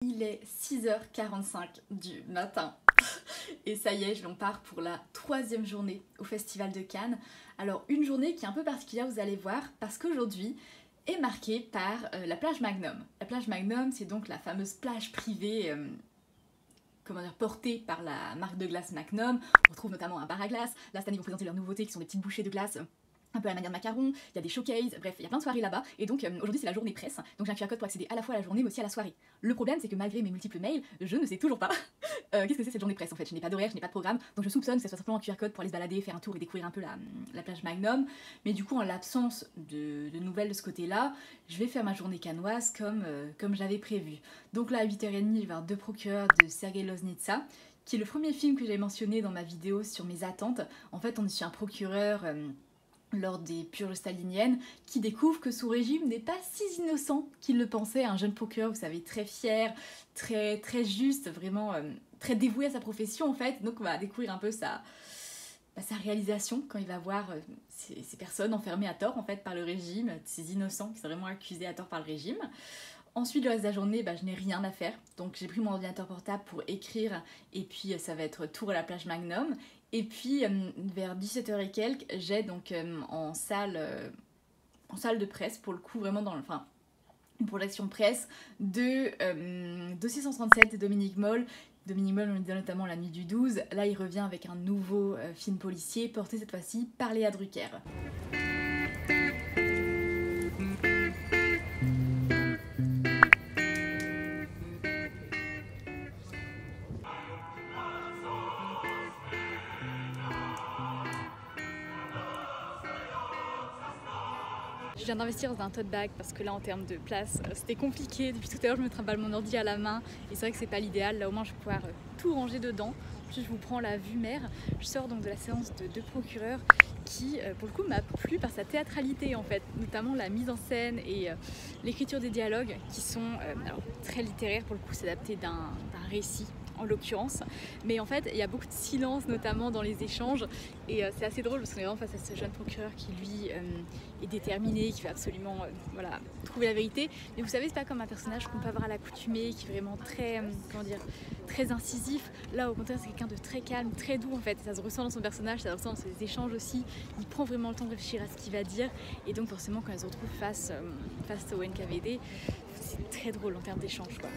Il est 6h45 du matin et ça y est, on part pour la 3e journée au Festival de Cannes. Alors une journée qui est un peu particulière, vous allez voir, parce qu'aujourd'hui est marquée par la plage Magnum. La plage Magnum, c'est donc la fameuse plage privée portée par la marque de glace Magnum. On retrouve notamment un bar à glace. Là, cette année, ils vont présenter leurs nouveautés qui sont des petites bouchées de glace un peu à la manière de macaron, il y a des showcases, bref, il y a plein de soirées là-bas, et donc aujourd'hui c'est la journée presse, donc j'ai un QR code pour accéder à la fois à la journée mais aussi à la soirée. Le problème c'est que malgré mes multiples mails, je ne sais toujours pas qu'est-ce que c'est cette journée presse en fait, je n'ai pas d'horaire, je n'ai pas de programme, donc je soupçonne que ce soit simplement un QR code pour aller se balader, faire un tour et découvrir un peu la plage Magnum, mais du coup en l'absence de nouvelles de ce côté-là, je vais faire ma journée cannoise comme j'avais prévu. Donc là à 8h30, je vais voir Deux procureurs de Sergei Loznitsa, qui est le premier film que j'avais mentionné dans ma vidéo sur mes attentes. En fait on est sur un procureur lors des purges staliniennes, qui découvre que son régime n'est pas si innocent qu'il le pensait. Un jeune procureur, vous savez, très fier, très juste, vraiment très dévoué à sa profession en fait. Donc on va découvrir un peu sa réalisation quand il va voir ces personnes enfermées à tort en fait par le régime, ces innocents qui sont vraiment accusés à tort par le régime. Ensuite, le reste de la journée, je n'ai rien à faire. Donc j'ai pris mon ordinateur portable pour écrire et puis ça va être tour à la plage Magnum. Et puis vers 17h et quelques, j'ai donc en salle de presse, pour le coup vraiment une projection presse de Dossier 137 de Dominique Moll. Dominique Moll, on lui donne notamment La Nuit du 12. Là, il revient avec un nouveau film policier, porté cette fois-ci par Léa Drucker. Je viens d'investir dans un tote bag parce que là en termes de place c'était compliqué, depuis tout à l'heure je me trimballe mon ordi à la main et c'est vrai que c'est pas l'idéal, là au moins je vais pouvoir tout ranger dedans. Puis je vous prends la vue mer, je sors donc de la séance de Deux procureurs qui pour le coup m'a plu par sa théâtralité en fait, notamment la mise en scène et l'écriture des dialogues qui sont alors, très littéraires, pour le coup c'est adapté d'un récit en l'occurrence, mais en fait il y a beaucoup de silence notamment dans les échanges et c'est assez drôle parce qu'on est vraiment face à ce jeune procureur qui lui est déterminé, qui veut absolument trouver la vérité, mais vous savez c'est pas comme un personnage qu'on peut avoir à l'accoutumée qui est vraiment très très incisif. Là au contraire c'est quelqu'un de très calme, très doux en fait, ça se ressent dans son personnage, ça se ressent dans ses échanges aussi, il prend vraiment le temps de réfléchir à ce qu'il va dire et donc forcément quand elle se retrouve face au NKVD c'est très drôle en termes d'échange quoi.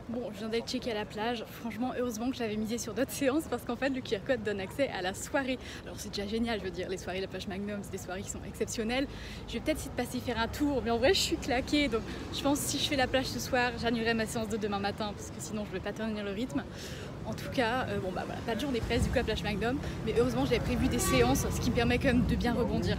Bon, je viens d'être checkée à la plage, franchement heureusement que j'avais misé sur d'autres séances parce qu'en fait le QR code donne accès à la soirée. Alors c'est déjà génial, je veux dire, les soirées de la plage Magnum c'est des soirées qui sont exceptionnelles. Je vais peut-être essayer de passer faire un tour, mais en vrai je suis claquée donc je pense que si je fais la plage ce soir, j'annulerai ma séance de demain matin parce que sinon je vais pas tenir le rythme. En tout cas, pas de journée presse du coup à plage Magnum, mais heureusement j'avais prévu des séances, ce qui me permet quand même de bien rebondir.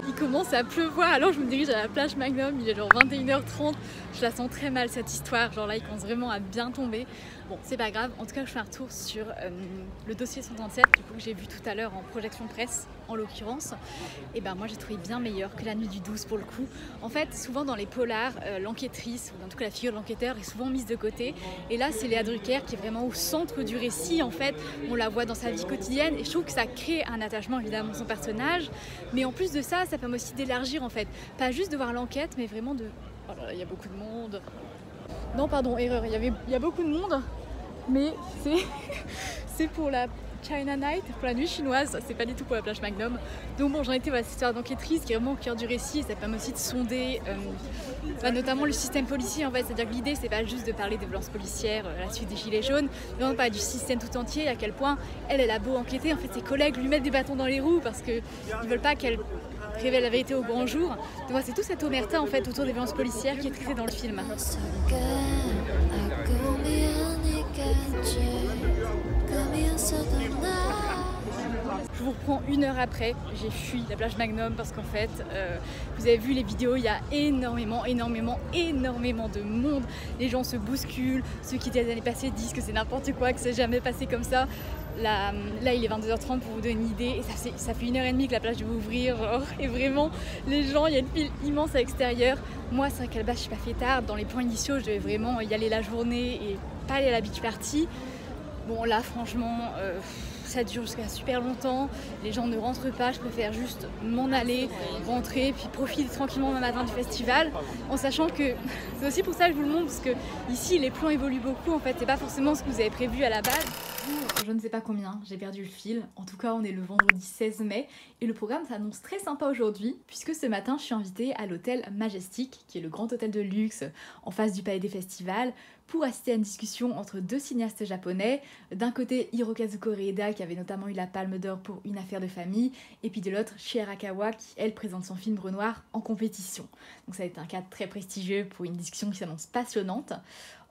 Il commence à pleuvoir alors je me dirige à la plage Magnum, il est genre 21h30, je la sens très mal cette histoire, genre là il commence vraiment à bien tomber. Bon c'est pas grave, en tout cas je fais un retour sur le dossier 137 du coup que j'ai vu tout à l'heure en projection presse en l'occurrence. Et moi j'ai trouvé bien meilleur que La Nuit du 12 pour le coup. En fait souvent dans les polars, l'enquêtrice, ou en tout cas la figure de l'enquêteur est souvent mise de côté et là c'est Léa Drucker qui est vraiment au centre du récit en fait, on la voit dans sa vie quotidienne et je trouve que ça crée un attachement évidemment à son personnage, mais en plus de ça, ça permet aussi d'élargir en fait, pas juste de voir l'enquête mais vraiment de... Oh là là, il y a beaucoup de monde. Non pardon, erreur, il y a beaucoup de monde mais c'est pour la China Night, pour la nuit chinoise, c'est pas du tout pour la plage Magnum. Donc bon, j'en étais cette histoire d'enquêtrice qui est vraiment au cœur du récit, ça permet aussi de sonder notamment le système policier en fait, c'est-à-dire que l'idée c'est pas juste de parler des violences policières à la suite des gilets jaunes, mais vraiment parler du système tout entier, à quel point elle a beau enquêter, en fait ses collègues lui mettent des bâtons dans les roues parce qu'ils veulent pas qu'elle révèle la vérité au grand jour. Donc voilà, c'est toute cette omerta en fait autour des violences policières qui est traitée dans le film. Je vous reprends 1 heure après, j'ai fui la plage Magnum parce qu'en fait, vous avez vu les vidéos, il y a énormément de monde. Les gens se bousculent, ceux qui étaient les années passées disent que c'est n'importe quoi, que c'est jamais passé comme ça. Là il est 22h30 pour vous donner une idée, et ça fait 1h30 que la plage doit ouvrir, et vraiment, les gens, il y a une file immense à l'extérieur. Moi, c'est vrai qu'à la base, je suis pas fêtarde, dans les plans initiaux, je devais vraiment y aller la journée et pas aller à la beach party. Bon, là, franchement, ça dure jusqu'à super longtemps, les gens ne rentrent pas, je préfère juste m'en aller, rentrer, puis profiter tranquillement le matin du festival, en sachant que c'est aussi pour ça que je vous le montre, parce que ici les plans évoluent beaucoup, en fait c'est pas forcément ce que vous avez prévu à la base. Je ne sais pas combien, j'ai perdu le fil, en tout cas on est le vendredi 16 mai et le programme s'annonce très sympa aujourd'hui, puisque ce matin je suis invitée à l'hôtel Majestic, qui est le grand hôtel de luxe en face du palais des festivals, pour assister à une discussion entre 2 cinéastes japonais, d'un côté Hirokazu Koreeda qui avait notamment eu la Palme d'Or pour Une affaire de famille, et puis de l'autre Chie Arakawa qui elle présente son film Renoir en compétition. Donc ça va être un cadre très prestigieux pour une discussion qui s'annonce passionnante.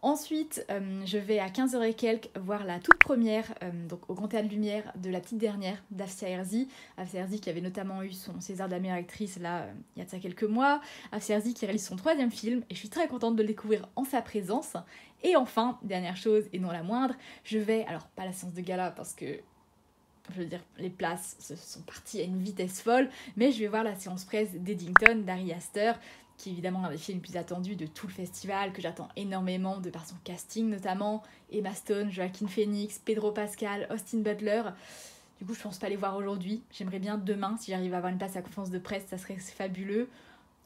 Ensuite, je vais à 15h et quelques voir la toute première, donc au Grand Théâtre Lumière, de La Petite Dernière d'Afsia Herzi. Afsia Herzi qui avait notamment eu son César de la meilleure actrice là, il y a de ça quelques mois. Afsia Herzi qui réalise son 3e film et je suis très contente de le découvrir en sa présence. Et enfin, dernière chose et non la moindre, je vais, alors pas la séance de gala parce que je veux dire, les places sont parties à une vitesse folle, mais je vais voir la séance presse d'Eddington d'Ari Aster, qui est évidemment un des films les plus attendus de tout le festival, que j'attends énormément de par son casting notamment, Emma Stone, Joaquin Phoenix, Pedro Pascal, Austin Butler. Du coup je pense pas les voir aujourd'hui, j'aimerais bien demain, si j'arrive à avoir une place à la conférence de presse, ça serait fabuleux.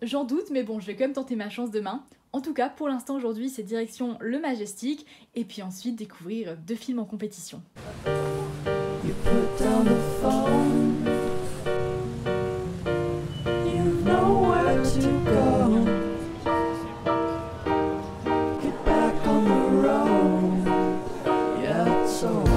J'en doute, mais bon, je vais quand même tenter ma chance demain. En tout cas, pour l'instant aujourd'hui, c'est direction le Majestic, et puis ensuite découvrir 2 films en compétition. You put down the phone. You know where to go. Get back on the road. Yeah, it's over.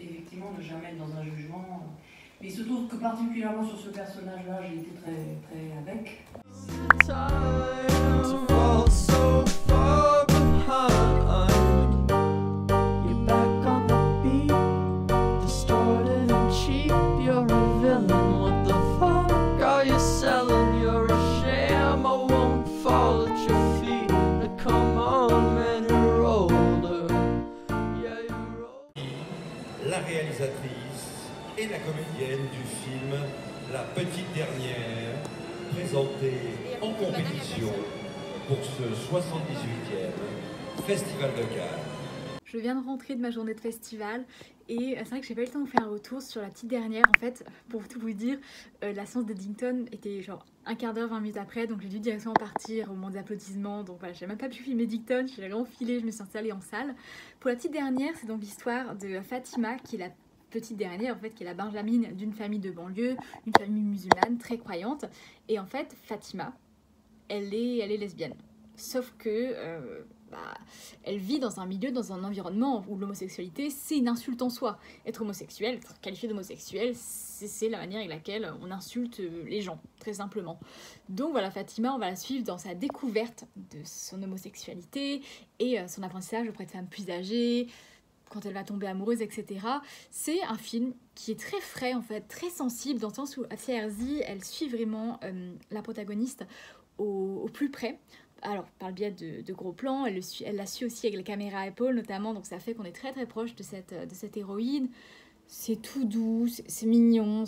Effectivement de jamais être dans un jugement, mais il se trouve que particulièrement sur ce personnage-là, j'ai été très avec. La réalisatrice et la comédienne du film La Petite Dernière, présentée en compétition pour ce 78e Festival de Cannes. Je viens de rentrer de ma journée de festival et c'est vrai que j'ai pas eu le temps de faire un retour sur La Petite Dernière. En fait, pour tout vous dire, la séance d'Eddington était genre un quart d'heure, 20 minutes après, donc j'ai dû directement partir au moment des applaudissements. Donc voilà, j'ai même pas pu filmer Eddington, j'ai vraiment filé, je me suis installée en salle. Pour La Petite Dernière, c'est donc l'histoire de Fatima, qui est la petite dernière, en fait, qui est la benjamine d'une famille de banlieue, une famille musulmane très croyante. Et en fait, Fatima, elle est lesbienne. Sauf que elle vit dans un milieu, dans un environnement où l'homosexualité, c'est une insulte en soi. Être homosexuel, être qualifié d'homosexuel, c'est la manière avec laquelle on insulte les gens, très simplement. Donc voilà, Fatima, on va la suivre dans sa découverte de son homosexualité et son apprentissage auprès de femmes plus âgées, quand elle va tomber amoureuse, etc. C'est un film qui est très frais, en fait, très sensible, dans le sens où Afsia Herzi, elle suit vraiment la protagoniste au plus près. Alors, par le biais de gros plans, elle la suit aussi avec la caméra à épaule, notamment, donc ça fait qu'on est très très proche de cette héroïne. C'est tout doux, c'est mignon,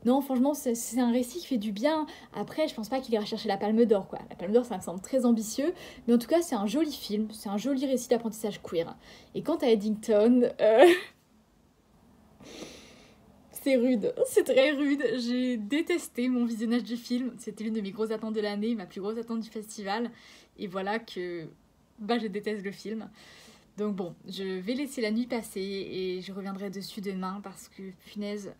non, franchement, c'est un récit qui fait du bien. Après, je pense pas qu'il ira chercher la Palme d'Or, quoi. La Palme d'Or, ça me semble très ambitieux, mais en tout cas, c'est un joli film, c'est un joli récit d'apprentissage queer. Et quant à Eddington, C'est rude, c'est très rude. J'ai détesté mon visionnage du film. C'était l'une de mes grosses attentes de l'année, ma plus grosse attente du festival. Et voilà que je déteste le film. Donc bon, je vais laisser la nuit passer et je reviendrai dessus demain parce que, punaise,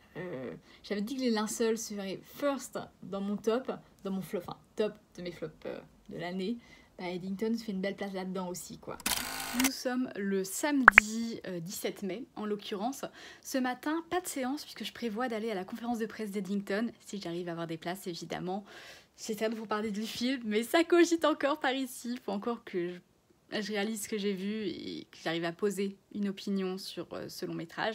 j'avais dit que les linceuls seraient first dans mon top, dans mon flop, enfin top de mes flops de l'année. Bah, Eddington se fait une belle place là-dedans aussi, quoi. Nous sommes le samedi 17 mai, en l'occurrence. Ce matin, pas de séance puisque je prévois d'aller à la conférence de presse d'Eddington, si j'arrive à avoir des places, évidemment. J'essaie de vous parler du film, mais ça cogite encore par ici. Il faut encore que je réalise ce que j'ai vu et que j'arrive à poser une opinion sur ce long métrage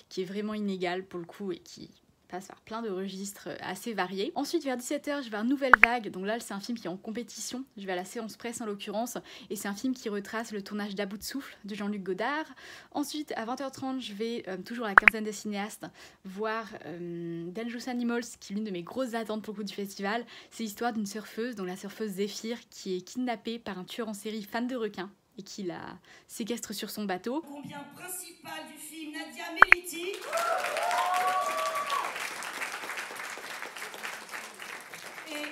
qui est vraiment inégal pour le coup et qui passe par plein de registres assez variés. Ensuite, vers 17h, je vais à Nouvelle Vague. Donc là, c'est un film qui est en compétition. Je vais à la séance presse en l'occurrence. Et c'est un film qui retrace le tournage d'À bout de souffle de Jean-Luc Godard. Ensuite, à 20h30, je vais, toujours à la quinzaine de cinéastes, voir Dangerous Animals, qui est l'une de mes grosses attentes pour le coup du festival. C'est l'histoire d'une surfeuse, donc la surfeuse Zéphyr, qui est kidnappée par un tueur en série fan de requins et qui la séquestre sur son bateau. Combien principal du film Nadia Meliti. Et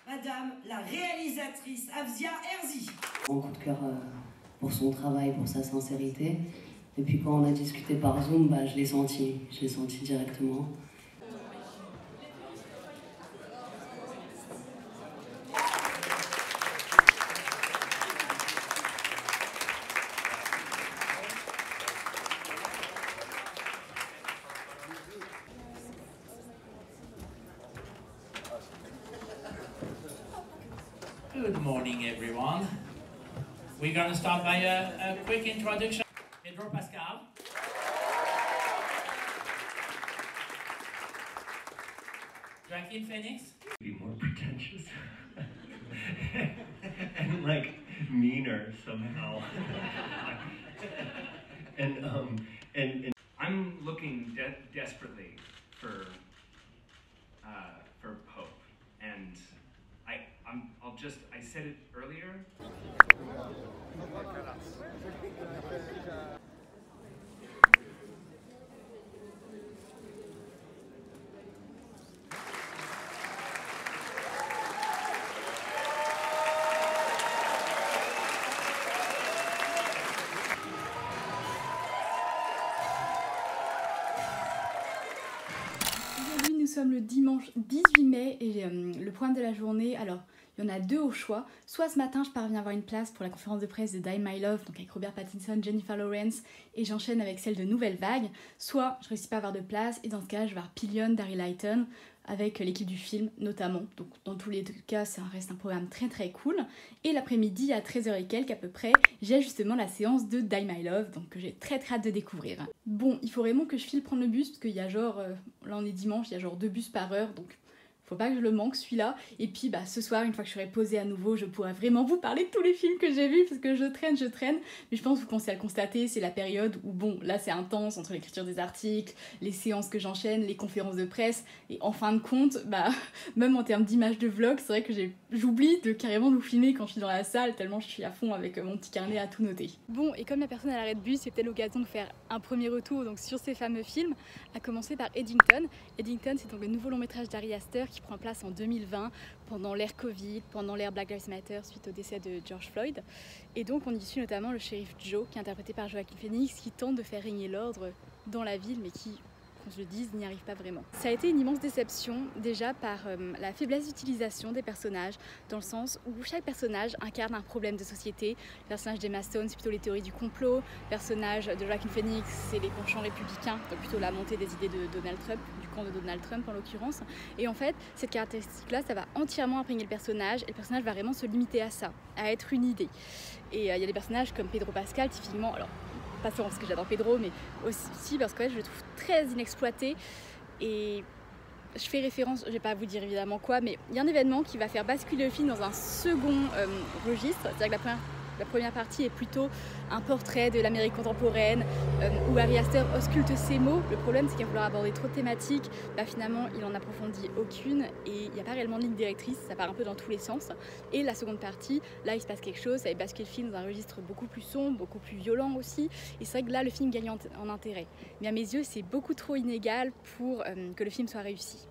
Madame la réalisatrice Afzia Herzi. Un coup de cœur pour son travail, pour sa sincérité. Et puis quand on a discuté par Zoom, je l'ai senti directement. Good morning, everyone. We're going to start by a quick introduction. Pedro Pascal. Joaquin Phoenix. Be more pretentious and like meaner somehow. and I'm looking desperately for hope, and I said it earlier. Aujourd'hui, nous sommes le dimanche 18 mai et le programme de la journée, alors il y en a deux au choix. Soit ce matin, je parviens à avoir une place pour la conférence de presse de Die My Love, donc avec Robert Pattinson, Jennifer Lawrence, et j'enchaîne avec celle de Nouvelle Vague. Soit je réussis pas à avoir de place, et dans ce cas, je vais voir Pillion d'Harry Lighton, avec l'équipe du film notamment. Donc dans tous les deux cas, ça reste un programme très très cool. Et l'après-midi, à 13h et quelques à peu près, j'ai justement la séance de Die My Love, donc que j'ai très hâte de découvrir. Bon, il faut vraiment que je file prendre le bus, parce qu'il y a genre, là on est dimanche, il y a genre 2 bus par heure, donc faut pas que je le manque celui-là. Et puis ce soir, une fois que je serai posée à nouveau, je pourrai vraiment vous parler de tous les films que j'ai vus, parce que je traîne. Mais je pense que vous commencez à le constater, c'est la période où bon, là c'est intense entre l'écriture des articles, les séances que j'enchaîne, les conférences de presse. Et en fin de compte, même en termes d'images de vlog, c'est vrai que j'oublie de carrément vous filmer quand je suis dans la salle, tellement je suis à fond avec mon petit carnet à tout noter. Bon, et comme la personne à l'arrêt de bus, c'était l'occasion de faire un premier retour donc sur ces fameux films, à commencer par Eddington. Eddington, c'est donc le nouveau long métrage d'Ari Aster qui prend place en 2020, pendant l'ère Covid, pendant l'ère Black Lives Matter, suite au décès de George Floyd. Et donc on y suit notamment le shérif Joe, qui est interprété par Joaquin Phoenix, qui tente de faire régner l'ordre dans la ville, mais qui, qu'on se le dise, n'y arrive pas vraiment. Ça a été une immense déception, déjà par la faiblesse d'utilisation des personnages, dans le sens où chaque personnage incarne un problème de société. Le personnage d'Emma Stone, c'est plutôt les théories du complot. Le personnage de Joaquin Phoenix, c'est les penchants républicains, donc plutôt la montée des idées de Donald Trump, du camp de Donald Trump en l'occurrence. Et en fait, cette caractéristique-là, ça va entièrement imprégner le personnage, et le personnage va vraiment se limiter à ça, à être une idée. Et il y a des personnages comme Pedro Pascal, typiquement, alors pas seulement parce que j'adore Pedro, mais aussi parce que je le trouve très inexploité. Et je fais référence, je vais pas vous dire évidemment quoi, mais il y a un événement qui va faire basculer le film dans un second registre. C'est-à-dire que la première La première partie est plutôt un portrait de l'Amérique contemporaine où Ari Aster ausculte ses mots. Le problème, c'est qu'à vouloir aborder trop de thématiques, finalement, il en approfondit aucune et il n'y a pas réellement de ligne directrice, ça part un peu dans tous les sens. Et la seconde partie, là, il se passe quelque chose, ça bascule le film dans un registre beaucoup plus sombre, beaucoup plus violent aussi. Et c'est vrai que là, le film gagne en intérêt. Mais à mes yeux, c'est beaucoup trop inégal pour que le film soit réussi.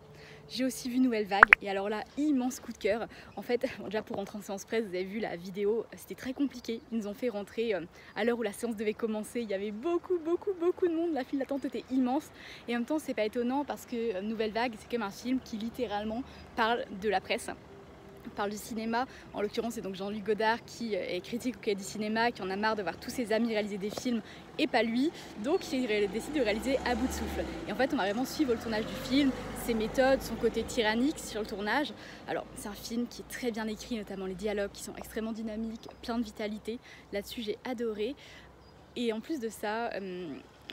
J'ai aussi vu Nouvelle Vague et alors là, immense coup de cœur. En fait, déjà pour rentrer en séance presse, vous avez vu la vidéo, c'était très compliqué. Ils nous ont fait rentrer à l'heure où la séance devait commencer. Il y avait beaucoup de monde, la file d'attente était immense. Et en même temps, c'est pas étonnant parce que Nouvelle Vague, c'est quand même un film qui littéralement parle de la presse. Parle du cinéma, en l'occurrence c'est donc Jean-Luc Godard qui est critique au Cahier du cinéma, qui en a marre de voir tous ses amis réaliser des films et pas lui, donc il décide de réaliser à bout de souffle. Et en fait on va vraiment suivre le tournage du film, ses méthodes, son côté tyrannique sur le tournage. Alors c'est un film qui est très bien écrit, notamment les dialogues qui sont extrêmement dynamiques, plein de vitalité, là-dessus j'ai adoré. Et en plus de ça,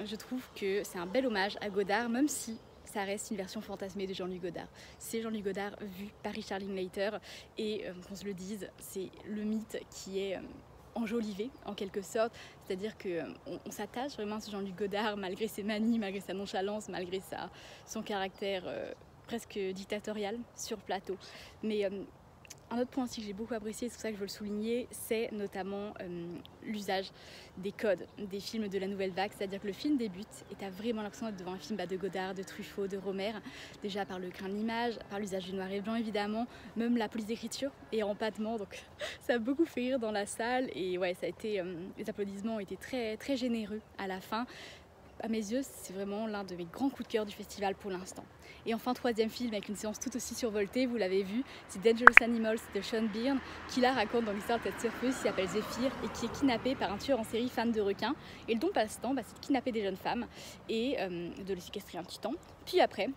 je trouve que c'est un bel hommage à Godard, même si ça reste une version fantasmée de Jean-Luc Godard. C'est Jean-Luc Godard vu par Richard Linklater et qu'on se le dise, c'est le mythe qui est enjolivé en quelque sorte, c'est-à-dire qu'on s'attache vraiment à ce Jean-Luc Godard malgré ses manies, malgré sa nonchalance, malgré son caractère presque dictatorial sur plateau. Mais un autre point aussi que j'ai beaucoup apprécié, c'est pour ça que je veux le souligner, c'est notamment l'usage des codes des films de la Nouvelle Vague, c'est-à-dire que le film débute et tu as vraiment l'impression d'être devant un film de Godard, de Truffaut, de Romer, déjà par le grain de l'image, par l'usage du noir et blanc évidemment, même la police d'écriture et empattement, donc ça a beaucoup fait rire dans la salle et ouais, ça a été, les applaudissements ont été très généreux à la fin. À mes yeux, c'est vraiment l'un de mes grands coups de cœur du festival pour l'instant. Et enfin, troisième film avec une séance tout aussi survoltée, vous l'avez vu, c'est Dangerous Animals de Sean Byrne, qui là raconte dans l'histoire de cette surfeuse qui s'appelle Zephyr et qui est kidnappée par un tueur en série fan de requins. Et le don passe-temps, c'est de kidnapper des jeunes femmes et de les séquestrer un petit temps. Puis après,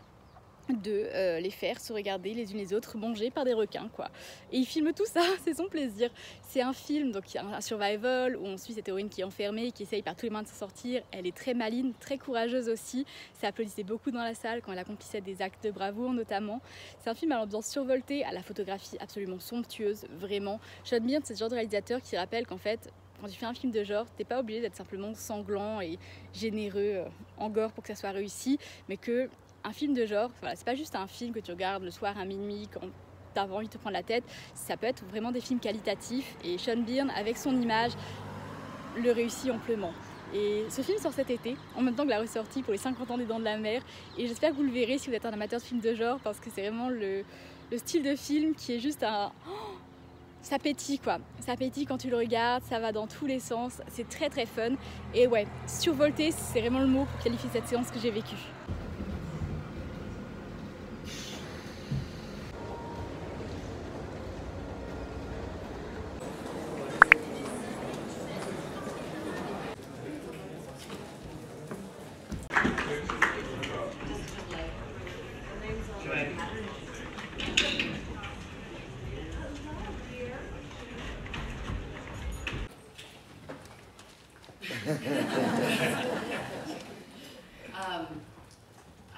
de les faire se regarder les unes les autres mangées par des requins quoi. Et il filme tout ça, c'est son plaisir. C'est un film, donc un survival où on suit cette héroïne qui est enfermée, qui essaye par tous les moyens de s'en sortir. Elle est très maligne, très courageuse aussi. Ça applaudissait beaucoup dans la salle quand elle accomplissait des actes de bravoure notamment. C'est un film à l'ambiance survoltée, à la photographie absolument somptueuse, vraiment. Sean Byrne, c'est ce genre de réalisateur qui rappelle qu'en fait, quand tu fais un film de genre, t'es pas obligé d'être simplement sanglant et généreux en gore pour que ça soit réussi, mais que un film de genre, voilà, c'est pas juste un film que tu regardes le soir à minuit quand t'as envie de te prendre la tête, ça peut être vraiment des films qualitatifs et Sean Byrne, avec son image, le réussit amplement. Et ce film sort cet été, en même temps que la ressortie pour les 50 ans des Dents de la Mer, et j'espère que vous le verrez si vous êtes un amateur de films de genre, parce que c'est vraiment le style de film qui est juste un... ça pétille quoi, ça pétille quand tu le regardes, ça va dans tous les sens, c'est très fun, et ouais, survolté, c'est vraiment le mot pour qualifier cette séance que j'ai vécue.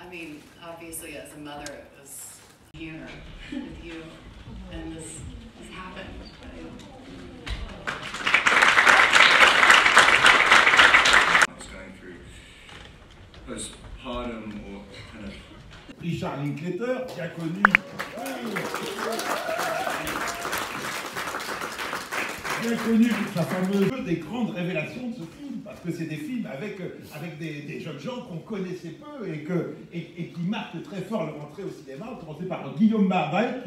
I mean, obviously as a mother it was here with you and this happened. I was going through postpartum or kind of... Richard Linklater, bien connu. Bien connu pour sa fameuse des grandes révélations de ce film, parce que c'est des films avec des jeunes gens qu'on connaissait peu et qui marquent très fort leur entrée au cinéma, on commençait par Guillaume Barbac.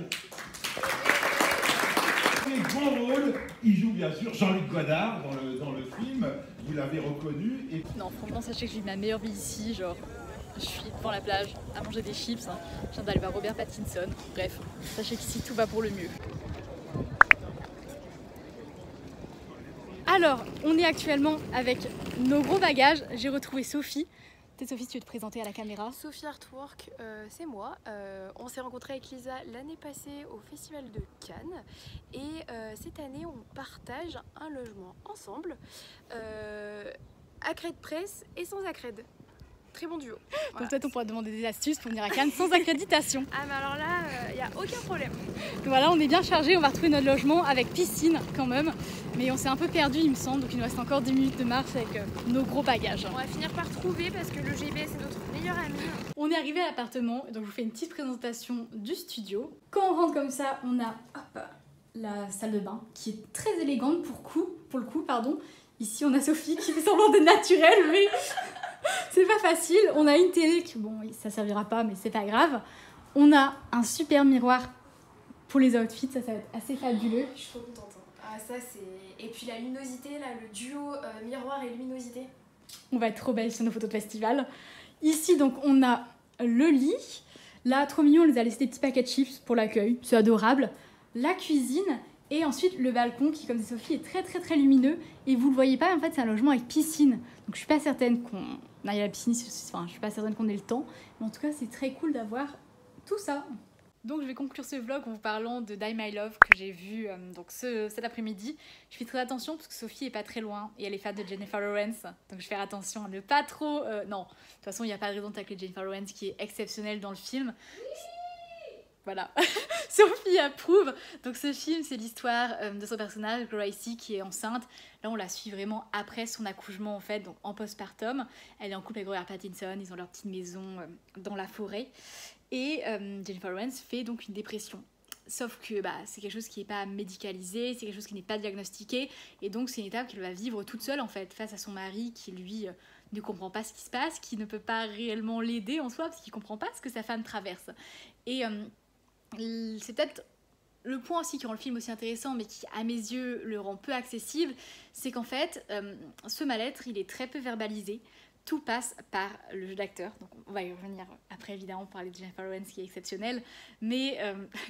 Les grands rôles, il joue bien sûr Jean-Luc Godard dans le film, vous l'avez reconnu. Et... Non, franchement, sachez que je vis ma meilleure vie ici, genre je suis devant la plage à manger des chips, hein. Je viens d'aller voir Robert Pattinson, bref, sachez qu'ici tout va pour le mieux. Alors, on est actuellement avec nos gros bagages. J'ai retrouvé Sophie. Peut-être Sophie, tu veux te présenter à la caméra. Sophie Artwork, c'est moi. On s'est rencontrés avec Lisa l'année passée au Festival de Cannes. Et cette année, on partage un logement ensemble. À Crède Presse et sans accrède. très bon duo. Donc Voilà. peut-être on pourra demander des astuces pour venir à Cannes sans accréditation. Ah mais alors là, il n'y a aucun problème. Donc voilà, on est bien chargé, on va retrouver notre logement avec piscine quand même. Mais on s'est un peu perdu il me semble, donc il nous reste encore 10 minutes de marche avec nos gros bagages. On va finir par trouver parce que le GPS est notre meilleur ami. On est arrivé à l'appartement, donc je vous fais une petite présentation du studio. Quand on rentre comme ça, on a la salle de bain qui est très élégante pour le coup. Ici on a Sophie qui fait semblant d'être naturelle, mais c'est pas facile. On a une télé qui, bon, ça servira pas, mais c'est pas grave. On a un super miroir pour les outfits, ça va être assez fabuleux. Je suis trop contente. Ah ça c'est... Et puis la luminosité, là, le duo miroir et luminosité. On va être trop belle sur nos photos de festival. Ici donc on a le lit. Là, trop mignon, on les a laissé des petits paquets de chips pour l'accueil, c'est adorable. La cuisine et ensuite le balcon qui, comme dit Sophie, est très très très lumineux. Et vous le voyez pas, en fait c'est un logement avec piscine. Donc je suis pas certaine qu'on aille à la piscine, enfin je suis pas certaine qu'on ait le temps. Mais en tout cas c'est très cool d'avoir tout ça. Donc je vais conclure ce vlog en vous parlant de Die My Love que j'ai vu cet après-midi. Je fais très attention parce que Sophie est pas très loin et elle est fan de Jennifer Lawrence. Donc je vais faire attention à ne pas trop... non, de toute façon il n'y a pas de raison de tacler Jennifer Lawrence qui est exceptionnelle dans le film. Voilà, Sophie approuve. Donc ce film, c'est l'histoire de son personnage, Gracie, qui est enceinte. Là, on la suit vraiment après son accouchement, en fait, donc en postpartum. Elle est en couple avec Robert Pattinson, ils ont leur petite maison dans la forêt. Et Jennifer Lawrence fait donc une dépression. Sauf que c'est quelque chose qui n'est pas médicalisé, c'est quelque chose qui n'est pas diagnostiqué. Et donc, c'est une étape qu'elle va vivre toute seule, en fait, face à son mari qui, lui, ne comprend pas ce qui se passe, qui ne peut pas réellement l'aider en soi, parce qu'il ne comprend pas ce que sa femme traverse. Et... c'est peut-être le point aussi qui rend le film aussi intéressant, mais qui à mes yeux le rend peu accessible, c'est qu'en fait ce mal-être il est très peu verbalisé, tout passe par le jeu d'acteur. Donc on va y revenir après évidemment pour parler de Jennifer Lawrence qui est exceptionnelle, mais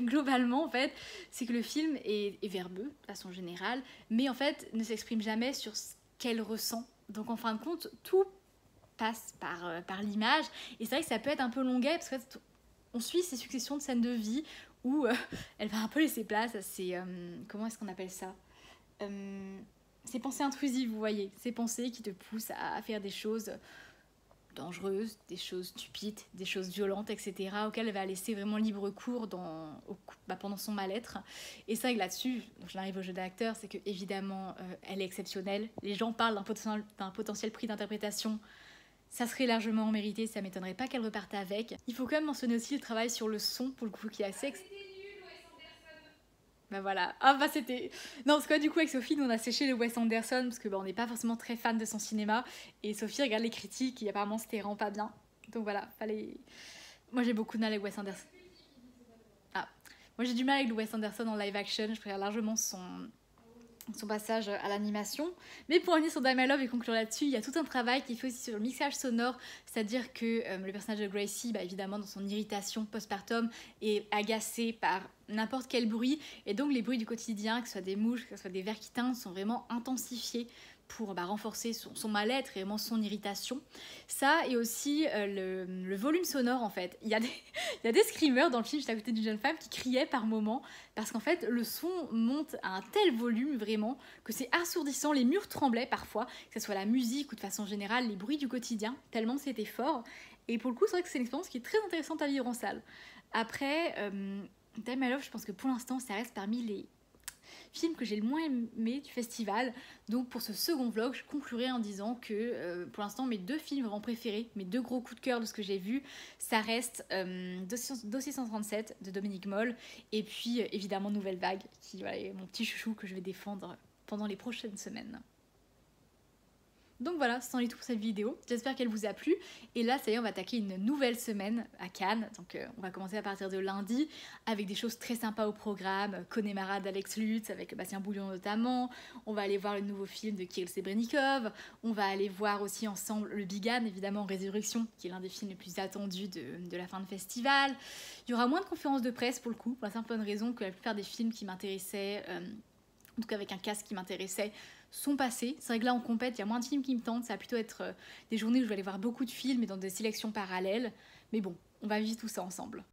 globalement en fait c'est que le film est verbeux de façon générale, mais en fait ne s'exprime jamais sur ce qu'elle ressent. Donc en fin de compte tout passe par l'image, et c'est vrai que ça peut être un peu longuet parce que on suit ces successions de scènes de vie où elle va un peu laisser place à ces... comment est-ce qu'on appelle ça, ces pensées intrusives, vous voyez. Ces pensées qui te poussent à faire des choses dangereuses, des choses stupides, des choses violentes, etc. auxquelles elle va laisser vraiment libre cours pendant son mal-être. Et c'est vrai que là-dessus, je l'arrive au jeu d'acteur, c'est que évidemment elle est exceptionnelle. Les gens parlent d'un potentiel prix d'interprétation. Ça serait largement mérité, ça m'étonnerait pas qu'elle reparte avec. Il faut quand même mentionner aussi le travail sur le son, pour le coup, qui est assez... Voilà. C'était... Non, parce que du coup, avec Sophie, nous on a séché le Wes Anderson, parce que on n'est pas forcément très fan de son cinéma. Et Sophie regarde les critiques, et apparemment c'était vraiment pas bien. Donc voilà, fallait... Moi j'ai beaucoup de mal avec Wes Anderson. Moi j'ai du mal avec le Wes Anderson en live action, je préfère largement son passage à l'animation. Mais pour revenir sur Die My Love et conclure là-dessus, il y a tout un travail qui est fait aussi sur le mixage sonore, c'est-à-dire que le personnage de Gracie, évidemment dans son irritation postpartum, est agacé par n'importe quel bruit, et donc les bruits du quotidien, que ce soit des mouches, que ce soit des vers qui tintent, sont vraiment intensifiés pour renforcer son mal-être et vraiment son irritation. Ça, et aussi le volume sonore en fait. Il y a des screamers dans le film, j'étais à côté d'une jeune femme qui criait par moments, parce qu'en fait le son monte à un tel volume vraiment que c'est assourdissant, les murs tremblaient parfois, que ce soit la musique ou de façon générale les bruits du quotidien, tellement c'était fort. Et pour le coup c'est vrai que c'est une expérience qui est très intéressante à vivre en salle. Après, Die My Love, je pense que pour l'instant ça reste parmi les film que j'ai le moins aimé du festival. Donc pour ce second vlog, je conclurai en disant que pour l'instant mes deux films vraiment préférés, mes deux gros coups de cœur de ce que j'ai vu, ça reste Dossier 137 de Dominique Moll, et puis évidemment Nouvelle Vague, qui est mon petit chouchou que je vais défendre pendant les prochaines semaines. Donc voilà, c'en est tout pour cette vidéo, j'espère qu'elle vous a plu. Et là, ça y est, on va attaquer une nouvelle semaine à Cannes. Donc on va commencer à partir de lundi avec des choses très sympas au programme. Connemara d'Alex Lutz avec Bastien Bouillon notamment. On va aller voir le nouveau film de Kirill Serebrennikov. On va aller voir aussi ensemble le Bigan, évidemment Résurrection, qui est l'un des films les plus attendus de la fin de festival. Il y aura moins de conférences de presse pour le coup, pour la simple bonne raison que la plupart des films qui m'intéressaient, en tout cas avec un cast qui m'intéressait, sont passés. C'est vrai que là en compète, il y a moins de films qui me tentent, ça va plutôt être des journées où je vais aller voir beaucoup de films et dans des sélections parallèles. Mais bon, on va vivre tout ça ensemble.